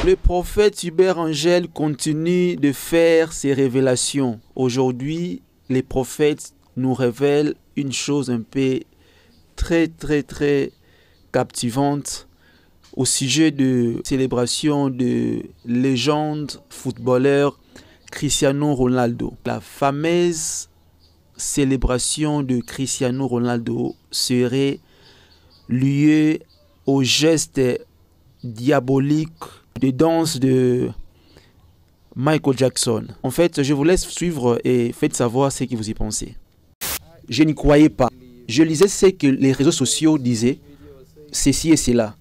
Le prophète Hubert Angel continue de faire ses révélations. Aujourd'hui, les prophètes nous révèlent une chose un peu très captivante au sujet de célébration de légende footballeur Cristiano Ronaldo. La fameuse célébration de Cristiano Ronaldo serait liée au geste diabolique de danse de Michael Jackson. En fait, je vous laisse suivre et faites savoir ce que vous y pensez. Je n'y croyais pas. Je lisais ce que les réseaux sociaux disaient, ceci et cela.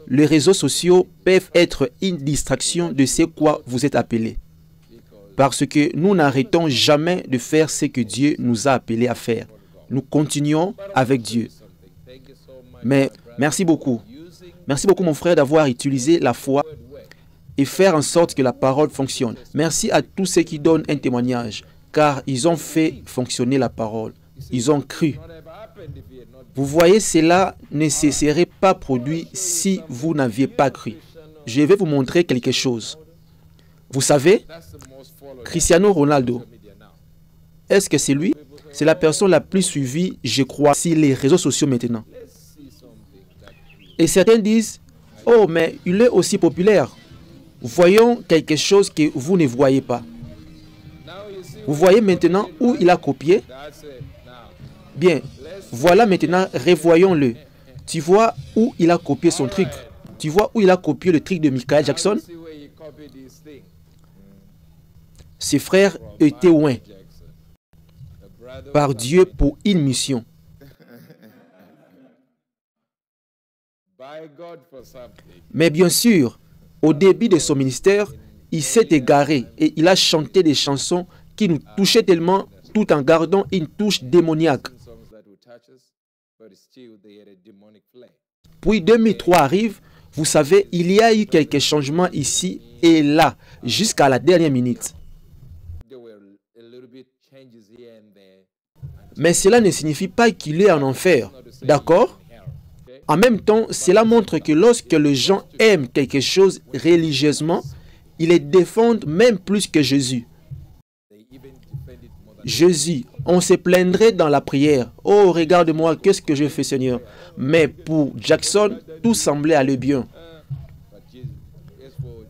Les réseaux sociaux peuvent être une distraction de ce quoi vous êtes appelé. Parce que nous n'arrêtons jamais de faire ce que Dieu nous a appelés à faire. Nous continuons avec Dieu. Mais merci beaucoup. Merci beaucoup mon frère d'avoir utilisé la foi et faire en sorte que la parole fonctionne. Merci à tous ceux qui donnent un témoignage, car ils ont fait fonctionner la parole. Ils ont cru. Vous voyez, cela ne se serait pas produit si vous n'aviez pas cru. Je vais vous montrer quelque chose. Vous savez, Cristiano Ronaldo, est-ce que c'est lui? C'est la personne la plus suivie, je crois, sur les réseaux sociaux maintenant. Et certains disent, oh, mais il est aussi populaire. Voyons quelque chose que vous ne voyez pas. Vous voyez maintenant où il a copié? Bien, voilà maintenant, revoyons-le. Tu vois où il a copié son truc? Tu vois où il a copié le truc de Michael Jackson? Ses frères étaient loin par Dieu pour une mission. Mais bien sûr, au début de son ministère, il s'est égaré et il a chanté des chansons qui nous touchaient tellement tout en gardant une touche démoniaque. Puis 2003 arrive, vous savez, il y a eu quelques changements ici et là, jusqu'à la dernière minute. Mais cela ne signifie pas qu'il est en enfer, d'accord? En même temps, cela montre que lorsque les gens aiment quelque chose religieusement, ils les défendent même plus que Jésus. Jésus, on se plaindrait dans la prière. Oh, regarde-moi, qu'est-ce que je fais, Seigneur? Mais pour Jackson, tout semblait aller bien.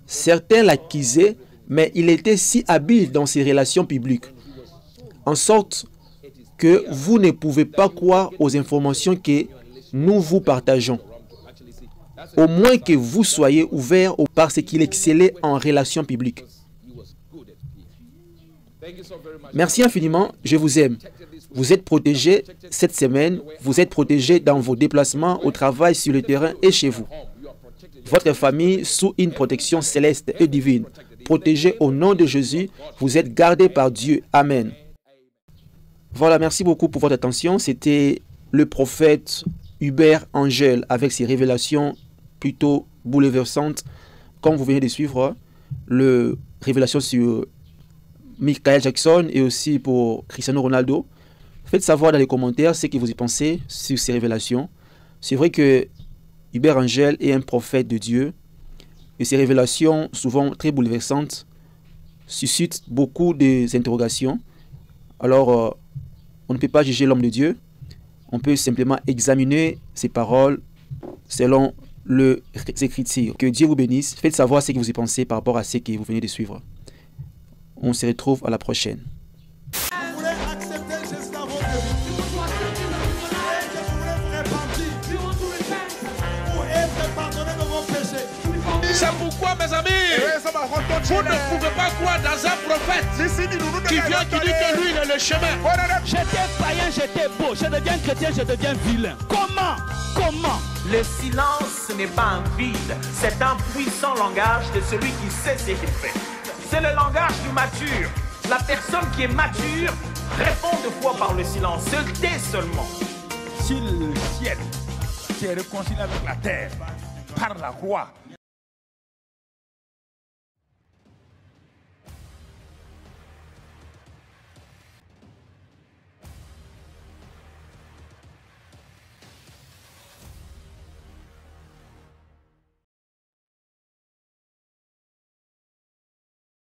Certains l'accusaient, mais il était si habile dans ses relations publiques, en sorte que vous ne pouvez pas croire aux informations que nous vous partageons. Au moins que vous soyez ouverts parce qu'il excellait en relations publiques. Merci infiniment, je vous aime. Vous êtes protégés cette semaine, vous êtes protégés dans vos déplacements, au travail, sur le terrain et chez vous. Votre famille sous une protection céleste et divine. Protégés au nom de Jésus, vous êtes gardés par Dieu. Amen. Voilà, merci beaucoup pour votre attention. C'était le prophète Hubert Angel avec ses révélations plutôt bouleversantes. Comme vous venez de suivre, le révélation sur Michael Jackson et aussi pour Cristiano Ronaldo. Faites savoir dans les commentaires ce que vous y pensez sur ces révélations. C'est vrai que Hubert Angel est un prophète de Dieu et ces révélations, souvent très bouleversantes, suscitent beaucoup d'interrogations. Alors, on ne peut pas juger l'homme de Dieu. On peut simplement examiner ses paroles selon les Écritures. Que Dieu vous bénisse. Faites savoir ce que vous y pensez par rapport à ce que vous venez de suivre. On se retrouve à la prochaine. C'est pourquoi, mes amis, vous ne pouvez pas croire dans un prophète qui vient, qui dit que lui, il est le chemin. J'étais païen, j'étais beau, je deviens chrétien, je deviens vilain. Comment? Comment? Le silence, ce n'est pas un vide, c'est un puissant langage de celui qui sait ce qu'il fait. C'est le langage du mature. La personne qui est mature répond de fois par le silence, se tait seulement. Si le ciel s'est réconcilié avec la terre par la croix,